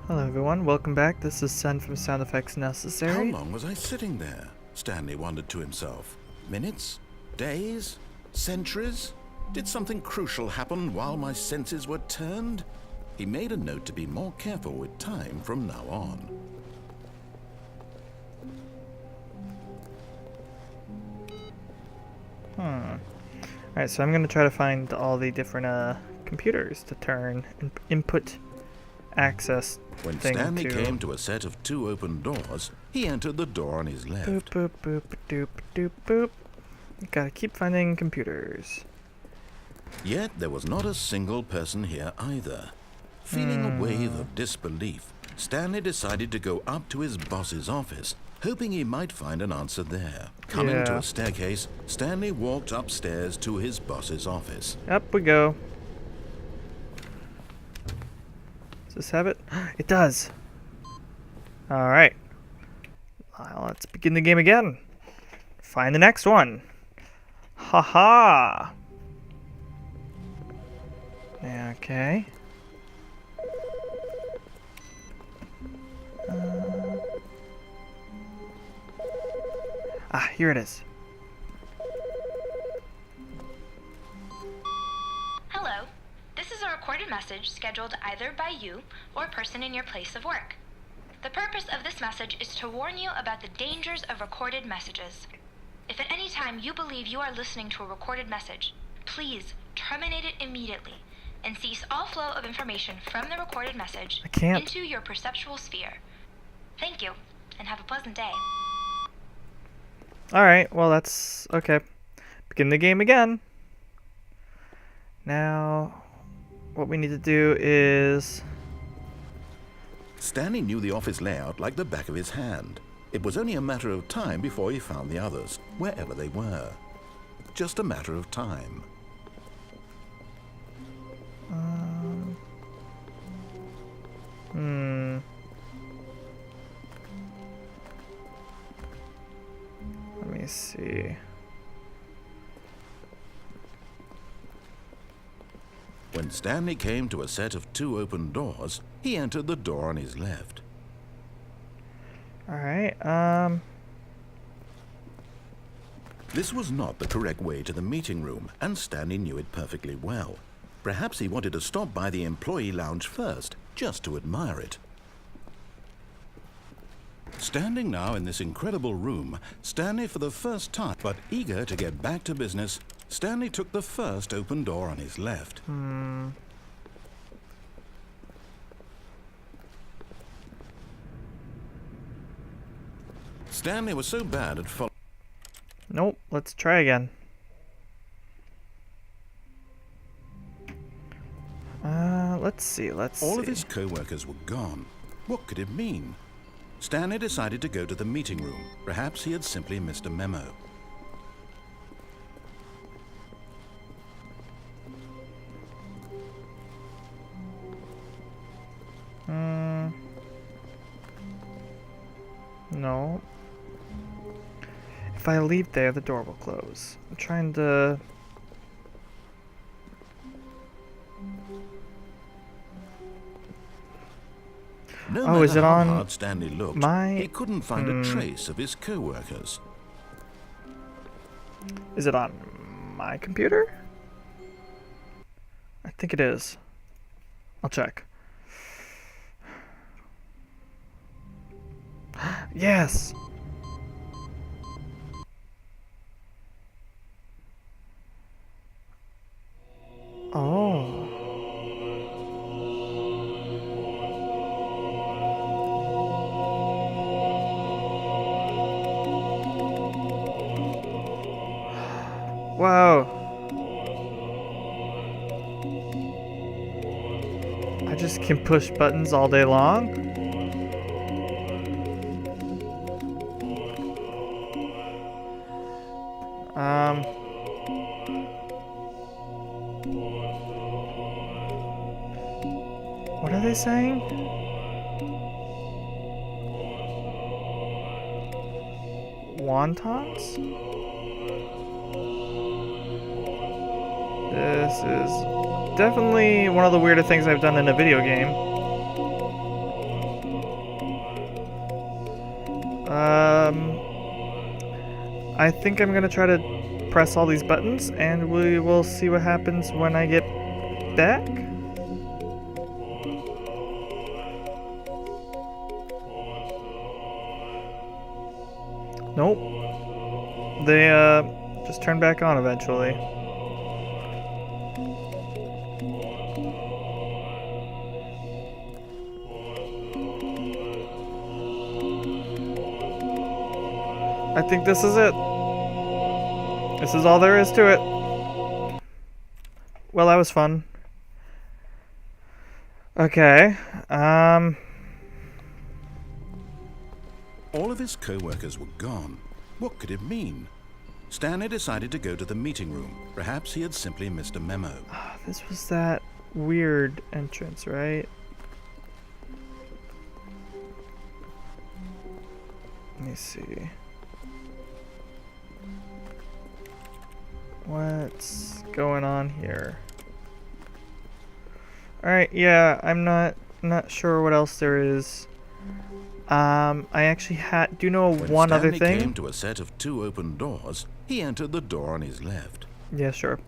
Hello everyone, welcome back. This is S.E.N from SoundEffectsNecessary. How long was I sitting there? Stanley wondered to himself. Minutes? Days? Centuries? Did something crucial happen while my senses were turned? He made a note to be more careful with time from now on. Alright, so I'm going to try to find all the different computers to turn input access When thing Stanley to. came to a set of two open doors, he entered the door on his left. Boop, boop, boop, doop, doop, boop. Gotta keep finding computers. Yet there was not a single person here either. Feeling a wave of disbelief, Stanley decided to go up to his boss's office, hoping he might find an answer there. Coming to Yeah. a staircase, Stanley walked upstairs to his boss's office. Up we go. Does this have it? It does. Alright. Let's begin the game again. Find the next one. Haha. Okay. Here it is. Hello. This is a recorded message scheduled either by you or a person in your place of work. The purpose of this message is to warn you about the dangers of recorded messages. If at any time you believe you are listening to a recorded message, please terminate it immediately and cease all flow of information from the recorded message I can't. into your perceptual sphere. Thank you, and have a pleasant day. Alright, well that's okay. Begin the game again. Now, what we need to do is... Stanley knew the office layout like the back of his hand. It was only a matter of time before he found the others, wherever they were. Just a matter of time. Let me see. When Stanley came to a set of two open doors, he entered the door on his left. Alright, This was not the correct way to the meeting room, and Stanley knew it perfectly well. Perhaps he wanted to stop by the employee lounge first, just to admire it. Standing now in this incredible room, Stanley for the first time, but eager to get back to business, Stanley took the first open door on his left. Stanley was so bad at following. nope, let's try again. Let's see. All of his co-workers were gone. What could it mean? Stanley decided to go to the meeting room. Perhaps he had simply missed a memo. No. If I leave there, the door will close. I'm trying to... No Oh, matter is it how on hard Stanley looked, my- he couldn't find a trace of his co-workers. Is it on my computer? I think it is. I'll check. Yes! Oh. Wow. I just can push buttons all day long? What are they saying? Wontons? This is definitely one of the weirder things I've done in a video game. I think I'm gonna try to press all these buttons, and we will see what happens when I get back. Nope. They, just turn back on eventually. I think this is it. This is all there is to it. Well, that was fun. Okay, All of his co-workers were gone. What could it mean? Stanley decided to go to the meeting room. Perhaps he had simply missed a memo. this was that weird entrance, right? Let me see. What's going on here? Alright, yeah, I'm not sure what else there is. I actually do know When one other Stanley thing. came to a set of 2 open doors, he entered the door on his left. Yeah, sure.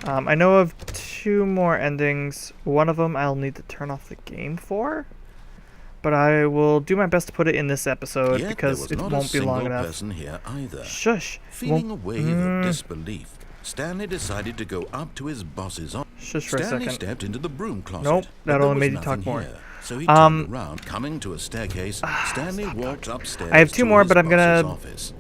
I know of 2 more endings. One of them I'll need to turn off the game for, but I will do my best to put it in this episode Yet because there it was not won't a be long single enough. person here either. Shush. Feeling a Won't- wave of disbelief, Stanley decided to go up to his boss's office. Shush for a Stanley second. stepped into the broom closet. Nope, but that there only was made you nothing talk more. here. So he turned around, coming to a staircase. Stanley walked upstairs. I have 2 to more, his but I'm boss's gonna. office.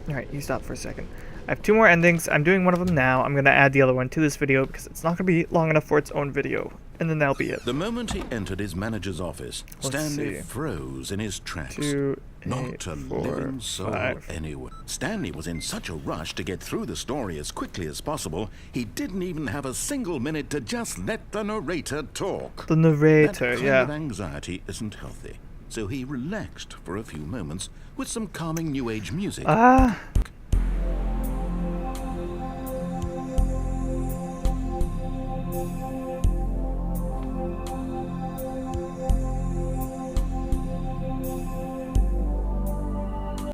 Alright, you stop for a second. I have 2 more endings. I'm doing one of them now. I'm gonna add the other one to this video because it's not gonna be long enough for its own video. And then that'll be it. The moment he entered his manager's office, Stanley see. froze in his tracks. 2, 8, Not a 4, living soul 5. anywhere. Stanley was in such a rush to get through the story as quickly as possible, he didn't even have a single minute to just let the narrator talk. The That narrator, kind yeah. of anxiety isn't healthy, so he relaxed for a few moments with some calming New Age music.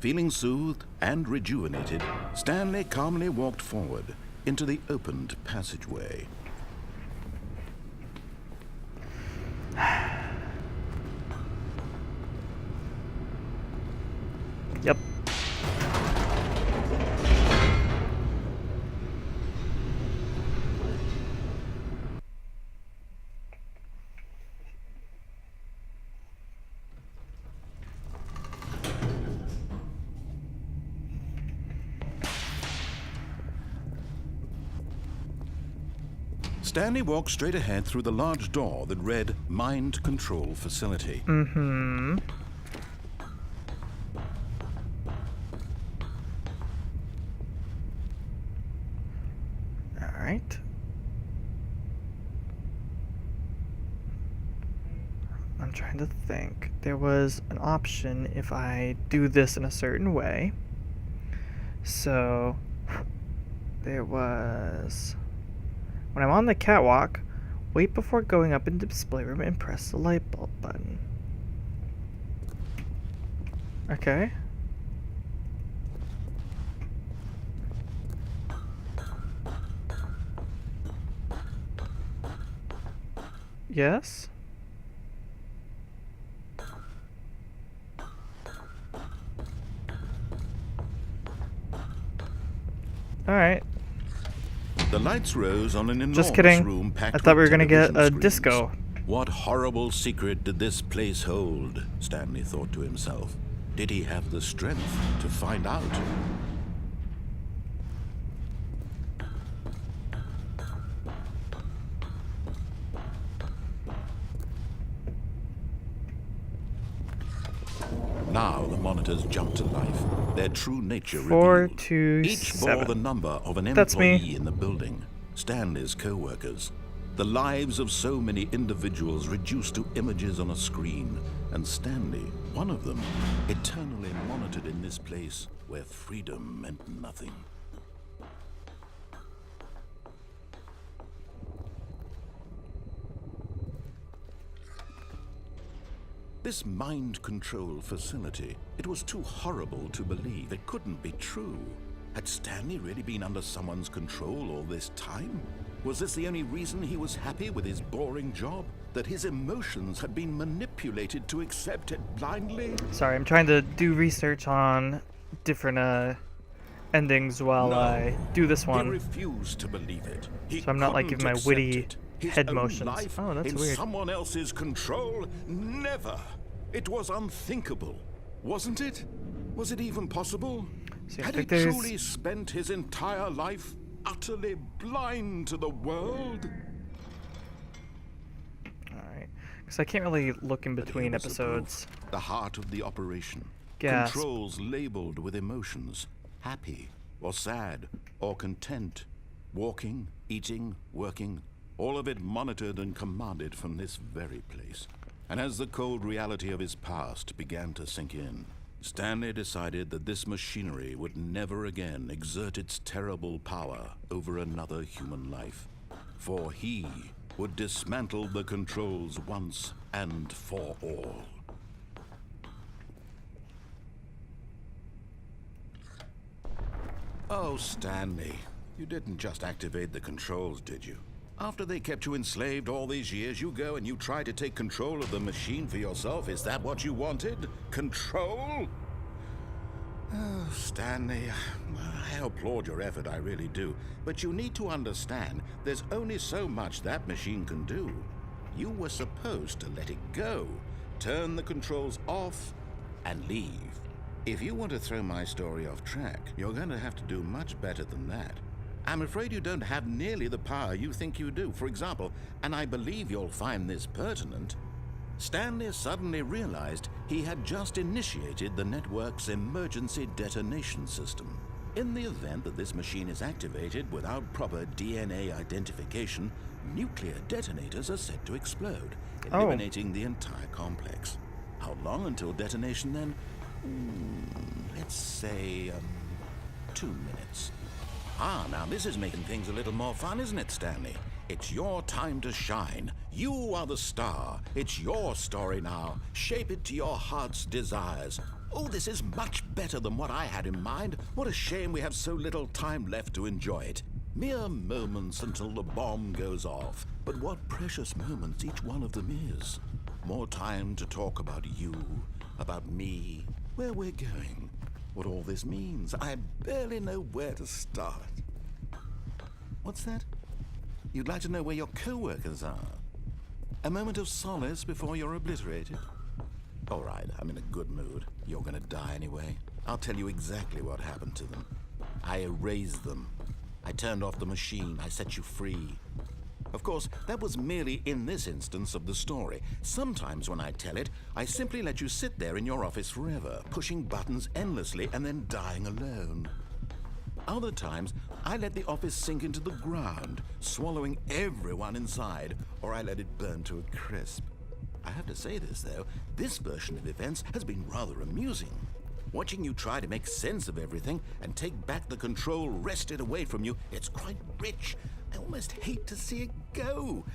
Feeling soothed and rejuvenated, Stanley calmly walked forward into the opened passageway. Yep. Stanley walked straight ahead through the large door that read Mind Control Facility. Mm-hmm. Alright. I'm trying to think. There was an option if I do this in a certain way. So, there was... When I'm on the catwalk, wait before going up into the display room and press the light bulb button. Okay. Yes? Alright. The lights rose on an enormous Just kidding. room packed I thought we with were gonna get television a screens. disco. What horrible secret did this place hold? Stanley thought to himself. Did he have the strength to find out? Now the monitors jumped to life, their true nature 4, revealed. 2, Each 7. bore the number of an That's me. employee in the building, Stanley's co-workers. The lives of so many individuals reduced to images on a screen, and Stanley, one of them, eternally monitored in this place where freedom meant nothing. This mind control facility, it was too horrible to believe. It couldn't be true. Had Stanley really been under someone's control all this time? Was this the only reason he was happy with his boring job? That his emotions had been manipulated to accept it blindly? Sorry, I'm trying to do research on different endings while I do this He one. refused to believe it. He So I'm not, like, couldn't giving my accept witty it. His head own motions. life Oh, that's in weird. someone else's control? Never. It was unthinkable, wasn't it? Was it even possible? See, I Had he think there's- truly spent his entire life utterly blind to the world? Alright. Because I can't really look in But here between was the episodes. proof, the heart of the operation. Gasp. Controls labeled with emotions. Happy, or sad, or content. Walking, eating, working. All of it monitored and commanded from this very place. And as the cold reality of his past began to sink in, Stanley decided that this machinery would never again exert its terrible power over another human life. For he would dismantle the controls once and for all. Oh, Stanley, you didn't just activate the controls, did you? After they kept you enslaved all these years, you go and you try to take control of the machine for yourself. Is that what you wanted? Control? Oh, Stanley, I applaud your effort, I really do. But you need to understand, there's only so much that machine can do. You were supposed to let it go, turn the controls off, and leave. If you want to throw my story off track, you're going to have to do much better than that. I'm afraid you don't have nearly the power you think you do. For example, and I believe you'll find this pertinent, Stanley suddenly realized he had just initiated the network's emergency detonation system. In the event that this machine is activated without proper DNA identification, nuclear detonators are set to explode, eliminating the entire complex. How long until detonation then? Let's say 2 minutes. Ah, now this is making things a little more fun, isn't it, Stanley? It's your time to shine. You are the star. It's your story now. Shape it to your heart's desires. Oh, this is much better than what I had in mind. What a shame we have so little time left to enjoy it. Mere moments until the bomb goes off. But what precious moments each one of them is. More time to talk about you, about me, where we're going, what all this means. I barely know where to start. What's that? You'd like to know where your co-workers are? A moment of solace before you're obliterated? All right, I'm in a good mood. You're gonna die anyway. I'll tell you exactly what happened to them. I erased them. I turned off the machine. I set you free. Of course, that was merely in this instance of the story. Sometimes when I tell it, I simply let you sit there in your office forever, pushing buttons endlessly and then dying alone. Other times, I let the office sink into the ground, swallowing everyone inside, or I let it burn to a crisp. I have to say this, though, this version of events has been rather amusing. Watching you try to make sense of everything and take back the control wrested away from you, it's quite rich. I almost hate to see it go.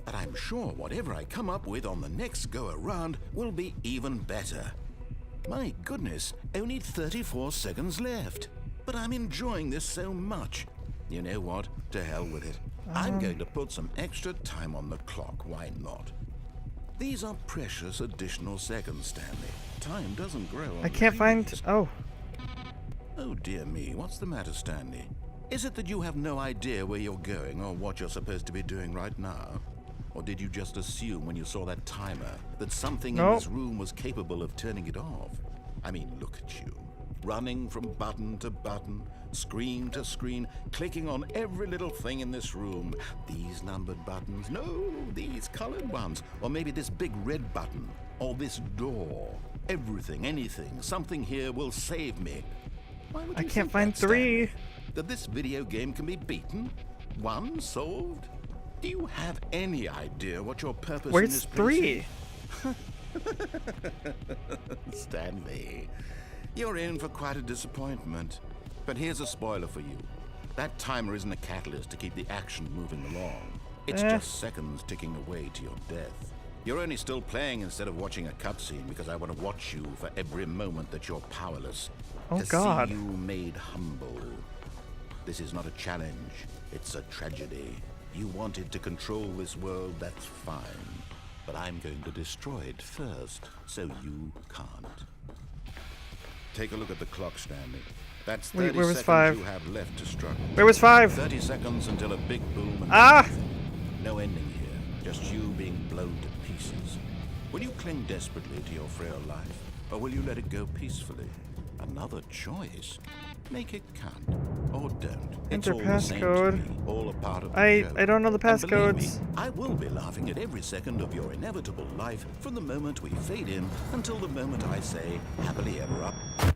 But I'm sure whatever I come up with on the next go-around will be even better. My goodness, only 34 seconds left. But I'm enjoying this so much. You know what? To hell with it. I'm going to put some extra time on the clock. Why not? These are precious additional seconds, Stanley. Time doesn't grow on I can't find... trees. Oh. Oh, dear me. What's the matter, Stanley? Is it that you have no idea where you're going or what you're supposed to be doing right now? Or did you just assume when you saw that timer that something in this room was capable of turning it off? I mean, look at you. Running from button to button, screen to screen, clicking on every little thing in this room. These numbered buttons, no, these colored ones. Or maybe this big red button, or this door. Everything, anything, something here will save me. Why would I you can't think find that, 3. Stanley? That this video game can be beaten? One solved? Do you have any idea what your purpose in Where's this place 3? is? Stanley, you're in for quite a disappointment. But here's a spoiler for you. That timer isn't a catalyst to keep the action moving along. It's just seconds ticking away to your death. You're only still playing instead of watching a cutscene because I want to watch you for every moment that you're powerless. Oh, to God. see you made humble. This is not a challenge, it's a tragedy. You wanted to control this world, that's fine. But I'm going to destroy it first, so you can't. Take a look at the clock, Stanley. That's 30 Wait, where was seconds 5? you have left to struggle. Where was 5? 30 seconds until a big boom and Ah! everything. No ending here, just you being blown to pieces. Will you cling desperately to your frail life, or will you let it go peacefully? Another choice. Make it count, or don't. It's Enter all the same to passcode. me, all a part of the I joke. don't know the And believe me, passcodes. I will be laughing at every second of your inevitable life from the moment we fade in until the moment I say happily ever after.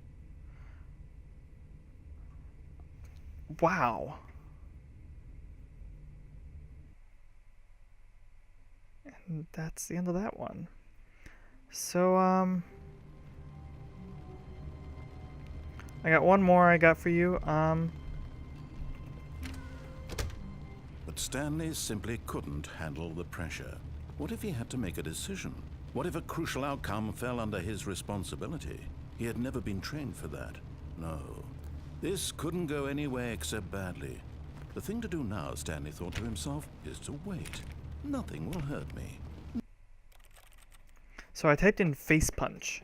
Wow. And that's the end of that one. So, I got one more I got for you. But Stanley simply couldn't handle the pressure. What if he had to make a decision? What if a crucial outcome fell under his responsibility? He had never been trained for that. No. This couldn't go any way except badly. The thing to do now, Stanley thought to himself, is to wait. Nothing will hurt me. So I typed in face punch.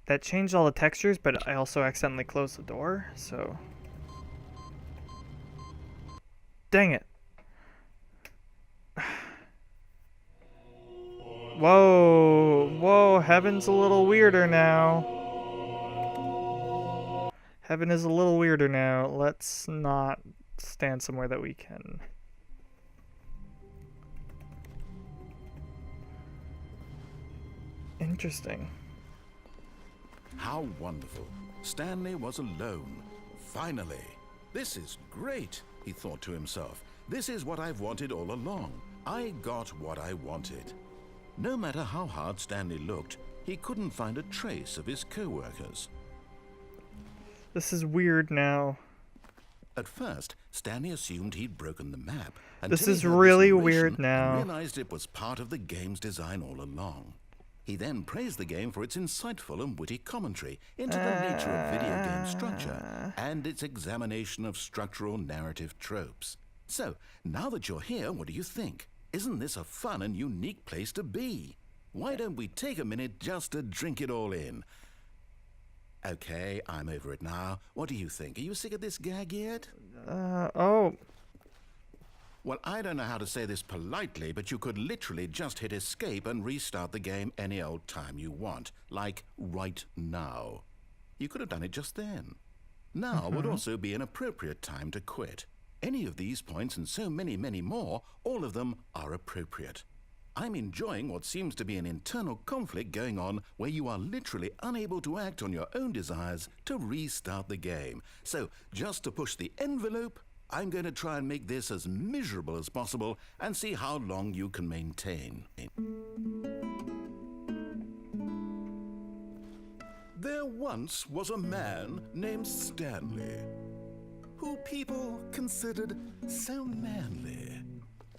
That changed all the textures, but I also accidentally closed the door, so... Dang it. Whoa, whoa, heaven's a little weirder now. Heaven is a little weirder now. Let's not stand somewhere that we can. Interesting. How wonderful. Stanley was alone. Finally. This is great, he thought to himself. This is what I've wanted all along. I got what I wanted. No matter how hard Stanley looked, he couldn't find a trace of his co-workers. This is weird now. At first, Stanley assumed he'd broken the map. This until he is heard really narration weird now. And realized it was part of the game's design all along. He then praised the game for its insightful and witty commentary into the nature of video game structure and its examination of structural narrative tropes. So, now that you're here, what do you think? Isn't this a fun and unique place to be? Why don't we take a minute just to drink it all in? Okay, I'm over it now. What do you think? Are you sick of this gag yet? Oh. Well, I don't know how to say this politely, but you could literally just hit escape and restart the game any old time you want. Like right now. You could have done it just then. Now would also be an appropriate time to quit. Any of these points and so many, many more, all of them are appropriate. I'm enjoying what seems to be an internal conflict going on where you are literally unable to act on your own desires to restart the game. So, just to push the envelope, I'm going to try and make this as miserable as possible and see how long you can maintain. There once was a man named Stanley, who people considered so manly.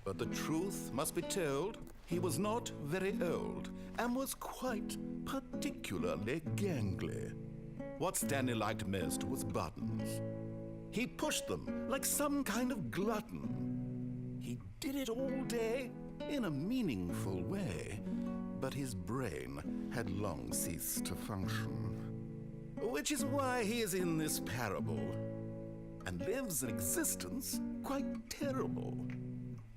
But the truth must be told, he was not very old and was quite particularly gangly. What Stanley liked most was buttons. He pushed them like some kind of glutton. He did it all day in a meaningful way, but his brain had long ceased to function. Which is why he is in this parable and lives an existence quite terrible.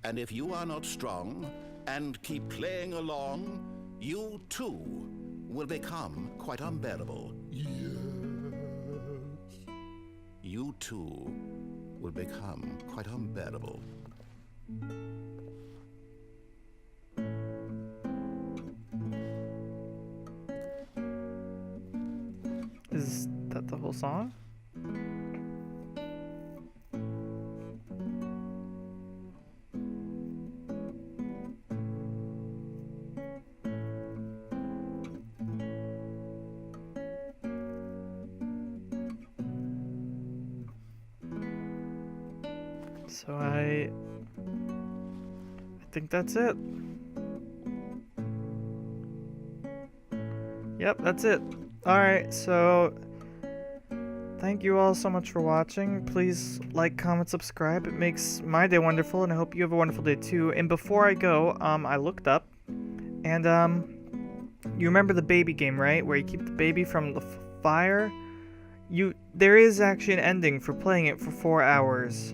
And if you are not strong and keep playing along, you too will become quite unbearable. Yes. You too will become quite unbearable. Is that the whole song? So I think that's it. Yep, that's it. Alright, so thank you all so much for watching. Please like, comment, subscribe. It makes my day wonderful, and I hope you have a wonderful day too. And before I go, I looked up, and you remember the baby game, right? Where you keep the baby from the fire? There is actually an ending for playing it for 4 hours.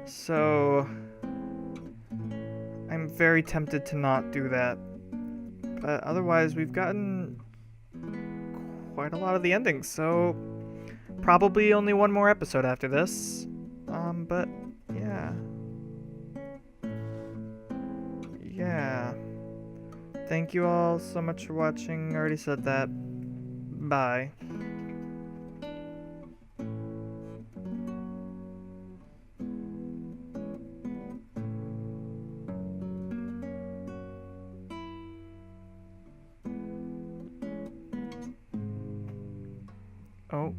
So I'm very tempted to not do that. But otherwise, we've gotten quite a lot of the endings, so probably only one more episode after this. But yeah. Yeah. Thank you all so much for watching. I already said that. Bye. Oh.